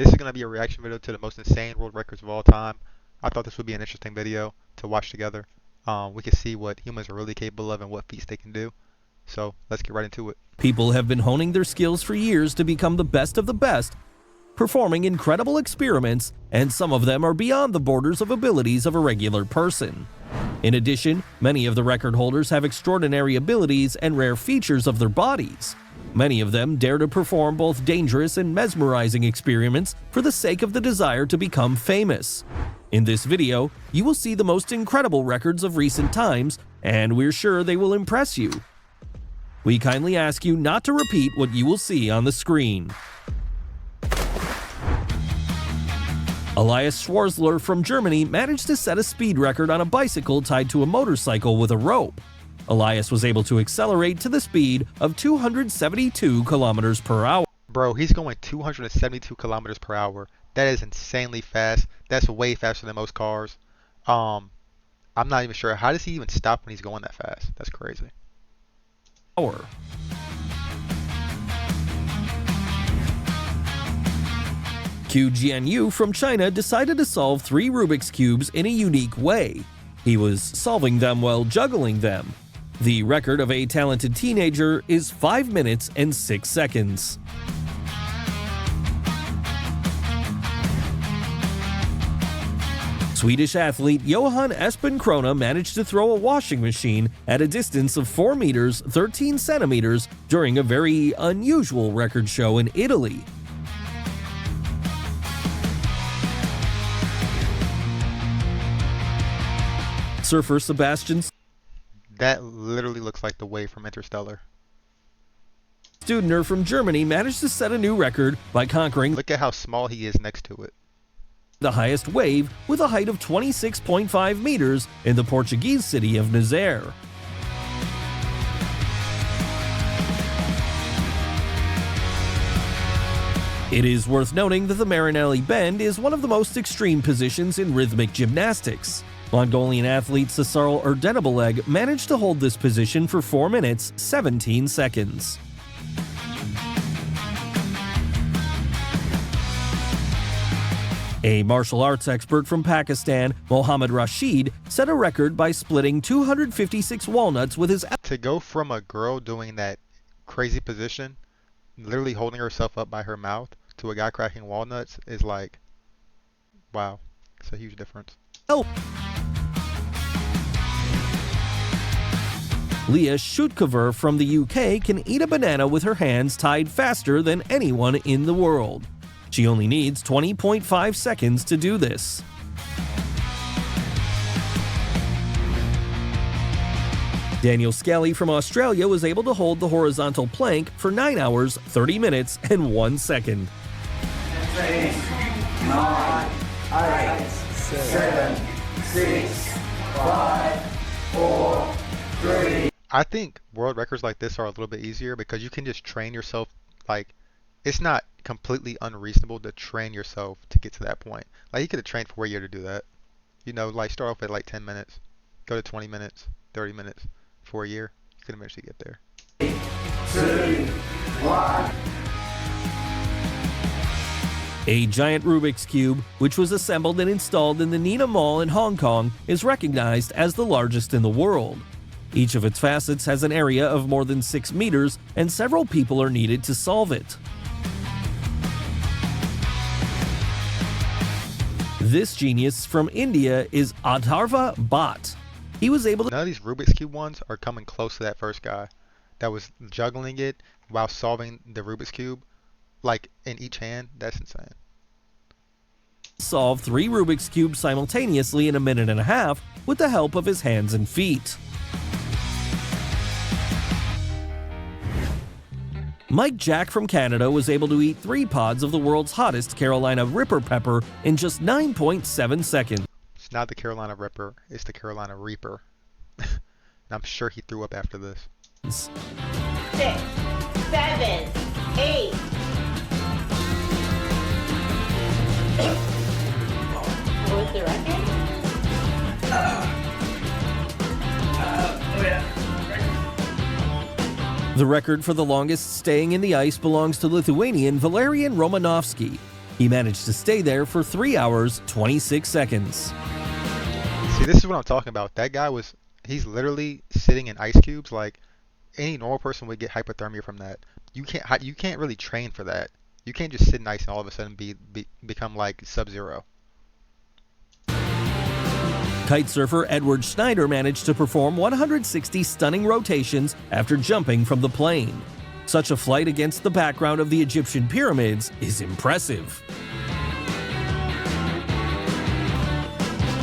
This is going to be a reaction video to the most insane world records of all time. I thought this would be an interesting video to watch together. We can see what humans are really capable of and what feats they can do. So let's get right into it. People have been honing their skills for years to become the best of the best, performing incredible experiments, and some of them are beyond the borders of abilities of a regular person. In addition, many of the record holders have extraordinary abilities and rare features of their bodies. Many of them dare to perform both dangerous and mesmerizing experiments for the sake of the desire to become famous. In this video, you will see the most incredible records of recent times, and we're sure they will impress you. We kindly ask you not to repeat what you will see on the screen. Elias Schwarzler from Germany managed to set a speed record on a bicycle tied to a motorcycle with a rope. Elias was able to accelerate to the speed of 272 kilometers per hour. Bro, he's going 272 kilometers per hour. That is insanely fast. That's way faster than most cars. I'm not even sure. How does he even stop when he's going that fast? That's crazy. Qu Jianyu from China decided to solve 3 Rubik's Cubes in a unique way. He was solving them while juggling them. The record of a talented teenager is 5 minutes and 6 seconds. Swedish athlete Johan Espen Krona managed to throw a washing machine at a distance of 4 meters 13 centimeters during a very unusual record show in Italy. Surfer Sebastian That literally looks like the wave from Interstellar. Studner from Germany managed to set a new record by conquering Look at how small he is next to it. the highest wave with a height of 26.5 meters in the Portuguese city of Nazaré. It is worth noting that the Marinelli Bend is one of the most extreme positions in rhythmic gymnastics. Mongolian athlete Cesarl Erdenebileg managed to hold this position for 4 minutes 17 seconds. A martial arts expert from Pakistan, Mohammad Rashid, set a record by splitting 256 walnuts with his To go from a girl doing that crazy position, literally holding herself up by her mouth, to a guy cracking walnuts is like, wow, it's a huge difference. Leah Schutkover from the UK can eat a banana with her hands tied faster than anyone in the world. She only needs 20.5 seconds to do this. Daniel Scally from Australia was able to hold the horizontal plank for 9 hours, 30 minutes, and 1 second. 8, 9, 8, 7, 6, 5, 4, 3. I think world records like this are a little bit easier because you can just train yourself. Like, it's not completely unreasonable to train yourself to get to that point. Like, you could have trained for a year to do that. You know, like start off at like 10 minutes, go to 20 minutes, 30 minutes for a year. You can eventually get there. 2, 1. A giant Rubik's Cube, which was assembled and installed in the Nina Mall in Hong Kong, is recognized as the largest in the world. Each of its facets has an area of more than 6 meters, and several people are needed to solve it. This genius from India is Atharva Bhatt. He was able to None of these Rubik's Cube ones are coming close to that first guy that was juggling it while solving the Rubik's Cube, like in each hand. That's insane. solve 3 Rubik's Cubes simultaneously in a minute and a half with the help of his hands and feet. Mike Jack from Canada was able to eat 3 pods of the world's hottest Carolina Ripper pepper in just 9.7 seconds. It's not the Carolina Ripper, it's the Carolina Reaper. And I'm sure he threw up after this. 6, 7, 8. What was the record? The record for the longest staying in the ice belongs to Lithuanian Valerian Romanovsky. He managed to stay there for 3 hours, 26 seconds. See, this is what I'm talking about. That guy he's literally sitting in ice cubes. Like, any normal person would get hypothermia from that. You can't really train for that. You can't just sit nice and all of a sudden become like Sub-Zero. Kite surfer Edward Schneider managed to perform 160 stunning rotations after jumping from the plane. Such a flight against the background of the Egyptian pyramids is impressive.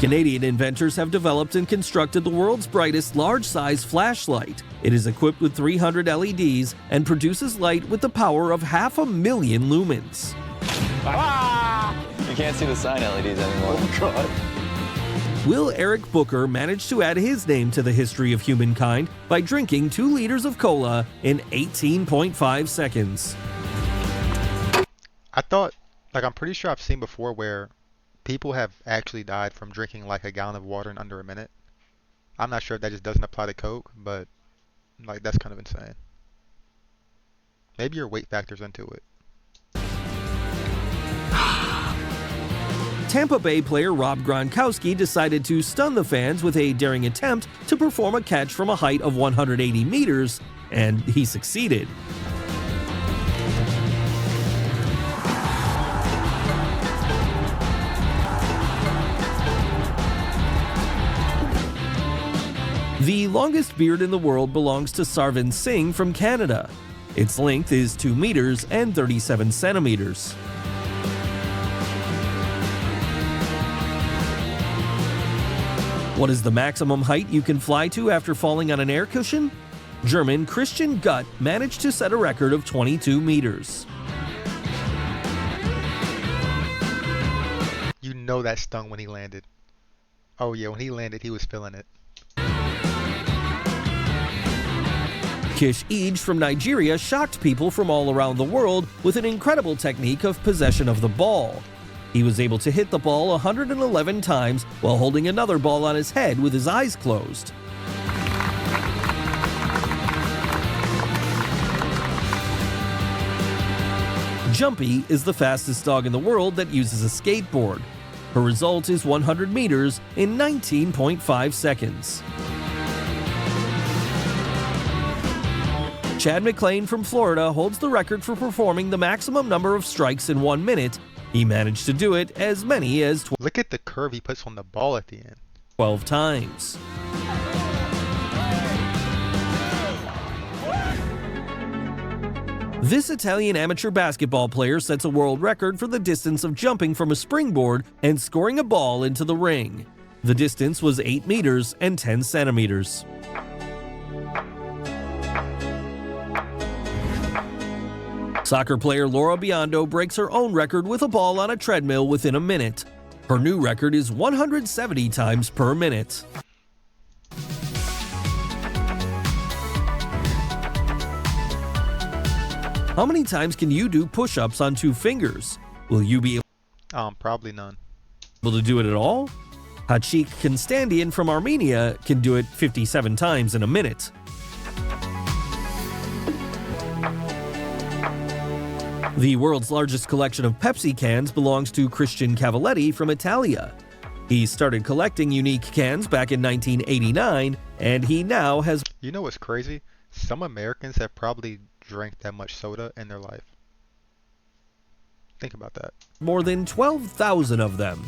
Canadian inventors have developed and constructed the world's brightest large-size flashlight. It is equipped with 300 LEDs and produces light with the power of 500,000 lumens. You can't see the sign LEDs anymore. Oh, God. Will Eric Booker manage to add his name to the history of humankind by drinking 2 liters of cola in 18.5 seconds. I'm pretty sure I've seen before where people have actually died from drinking like a gallon of water in under a minute. I'm not sure if that just doesn't apply to Coke, but like that's kind of insane. Maybe your weight factor's into it. Tampa Bay player Rob Gronkowski decided to stun the fans with a daring attempt to perform a catch from a height of 180 meters, and he succeeded. The longest beard in the world belongs to Sarvan Singh from Canada. Its length is 2 meters and 37 centimeters. What is the maximum height you can fly to after falling on an air cushion? German Christian Gutt managed to set a record of 22 meters. You know that stung when he landed. Oh yeah, when he landed, he was feeling it. Kish Ige from Nigeria shocked people from all around the world with an incredible technique of possession of the ball. He was able to hit the ball 111 times while holding another ball on his head with his eyes closed. Jumpy is the fastest dog in the world that uses a skateboard. Her result is 100 meters in 19.5 seconds. Chad McClain from Florida holds the record for performing the maximum number of strikes in 1 minute. He managed to do it as many as Look at the curve he puts on the ball at the end. 12 times. This Italian amateur basketball player sets a world record for the distance of jumping from a springboard and scoring a ball into the ring. The distance was 8 meters and 10 centimeters. Soccer player Laura Biondo breaks her own record with a ball on a treadmill within a minute. Her new record is 170 times per minute. How many times can you do push-ups on 2 fingers? Will you be Probably none. able to do it at all? Hachik Konstantian from Armenia can do it 57 times in a minute. The world's largest collection of Pepsi cans belongs to Christian Cavalletti from Italia. He started collecting unique cans back in 1989, and he now has You know what's crazy? Some Americans have probably drank that much soda in their life. Think about that. more than 12,000 of them.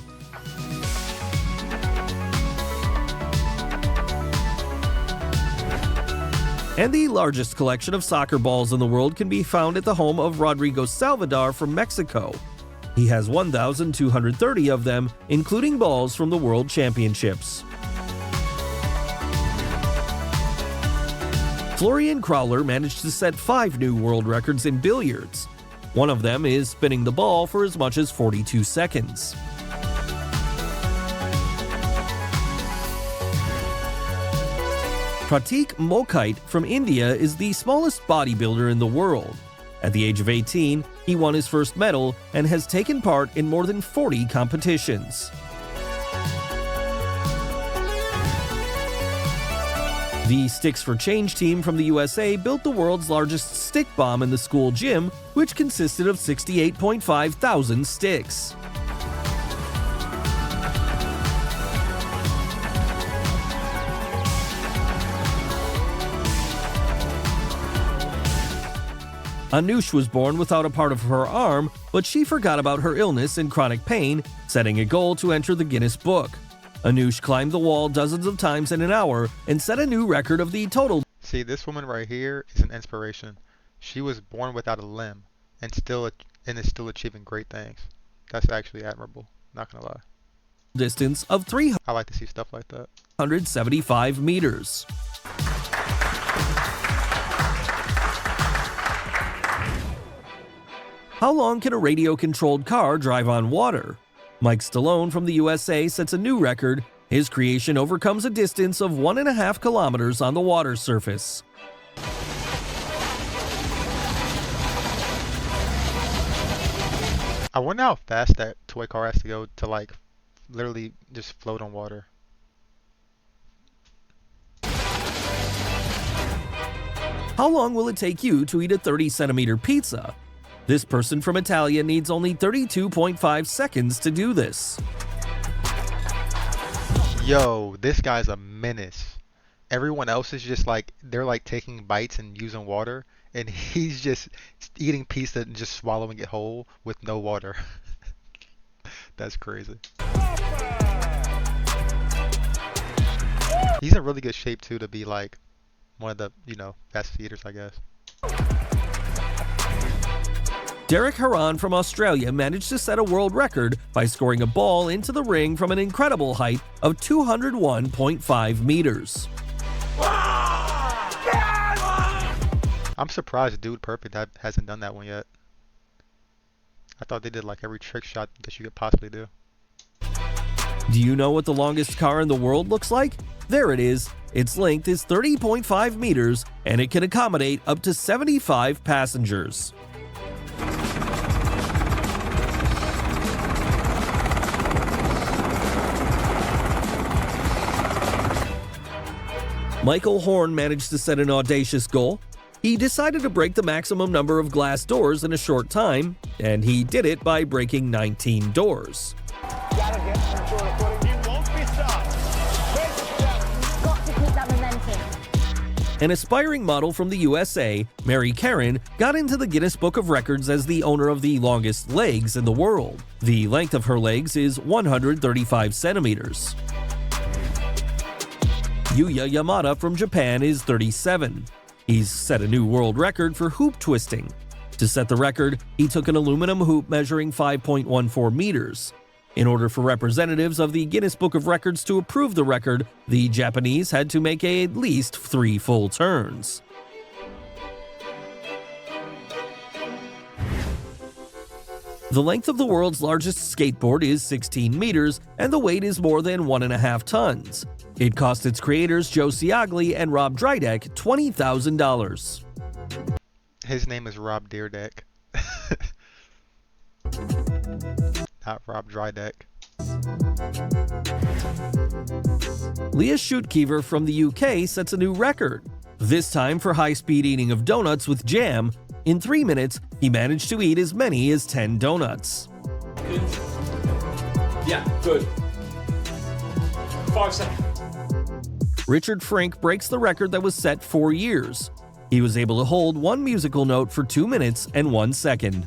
And the largest collection of soccer balls in the world can be found at the home of Rodrigo Salvador from Mexico. He has 1,230 of them, including balls from the World Championships. Florian Crowler managed to set 5 new world records in billiards. One of them is spinning the ball for as much as 42 seconds. Pratik Mokite from India is the smallest bodybuilder in the world. At the age of 18, he won his first medal and has taken part in more than 40 competitions. The Sticks for Change team from the USA built the world's largest stick bomb in the school gym, which consisted of 68.5 thousand sticks. Anush was born without a part of her arm, but she forgot about her illness and chronic pain, setting a goal to enter the Guinness Book. Anush climbed the wall dozens of times in an hour and set a new record of the total. See, this woman right here is an inspiration. She was born without a limb and is still achieving great things. That's actually admirable. Not gonna lie. Distance of I like to see stuff like that. 375 meters. How long can a radio-controlled car drive on water? Mike Stallone from the USA sets a new record. His creation overcomes a distance of 1.5 kilometers on the water surface. I wonder how fast that toy car has to go to like literally just float on water. How long will it take you to eat a 30-centimeter pizza? This person from Italia needs only 32.5 seconds to do this. Yo, this guy's a menace. Everyone else is just like, they're like taking bites and using water, and he's just eating pizza and just swallowing it whole with no water. That's crazy. He's in really good shape too to be like one of the, fastest eaters, I guess. Derek Haran from Australia managed to set a world record by scoring a ball into the ring from an incredible height of 201.5 meters. I'm surprised Dude Perfect hasn't done that one yet. I thought they did like every trick shot that you could possibly do. Do you know what the longest car in the world looks like? There it is. Its length is 30.5 meters and it can accommodate up to 75 passengers. Michael Horn managed to set an audacious goal. He decided to break the maximum number of glass doors in a short time, and he did it by breaking 19 doors. An aspiring model from the USA, Mary Karen, got into the Guinness Book of Records as the owner of the longest legs in the world. The length of her legs is 135 centimeters. Yuya Yamada from Japan is 37. He's set a new world record for hoop twisting. To set the record, he took an aluminum hoop measuring 5.14 meters. In order for representatives of the Guinness Book of Records to approve the record, the Japanese had to make at least 3 full turns. The length of the world's largest skateboard is 16 meters, and the weight is more than 1.5 tons. It cost its creators Joe Ciagli and Rob Dyrdek $20,000. His name is Rob Dyrdek. Not Rob Dyrdek. Leah Schuitkever from the UK sets a new record. This time for high-speed eating of donuts with jam. In 3 minutes, he managed to eat as many as 10 donuts. Yeah, good. 5 seconds. Richard Frank breaks the record that was set 4 years. He was able to hold one musical note for 2 minutes and 1 second.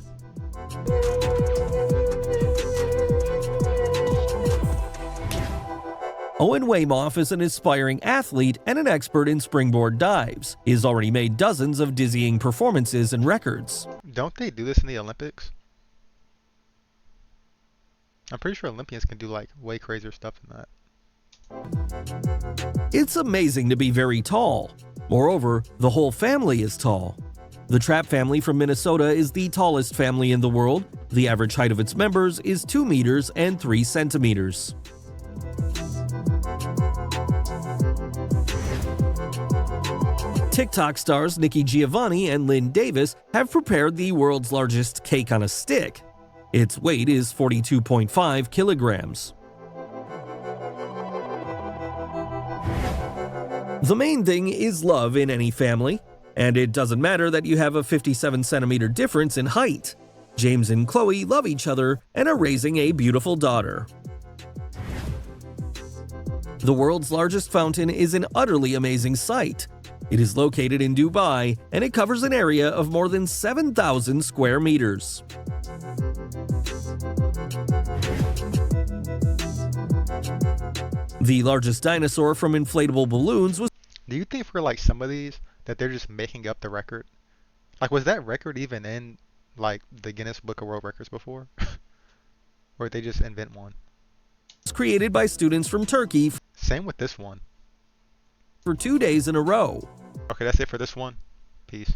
Owen Weymouth is an aspiring athlete and an expert in springboard dives. He has already made dozens of dizzying performances and records. Don't they do this in the Olympics? I'm pretty sure Olympians can do like way crazier stuff than that. It's amazing to be very tall. Moreover, the whole family is tall. The Trapp family from Minnesota is the tallest family in the world. The average height of its members is 2 meters and 3 centimeters. TikTok stars Nikki Giovanni and Lynn Davis have prepared the world's largest cake on a stick. Its weight is 42.5 kilograms. The main thing is love in any family, and it doesn't matter that you have a 57-centimeter difference in height. James and Chloe love each other and are raising a beautiful daughter. The world's largest fountain is an utterly amazing sight. It is located in Dubai, and it covers an area of more than 7,000 square meters. The largest dinosaur from inflatable balloons was Do you think for like some of these that they're just making up the record? Like, was that record even in like the Guinness Book of World Records before? Or did they just invent one? created by students from Turkey Same with this one. for 2 days in a row. Okay, that's it for this one. Peace.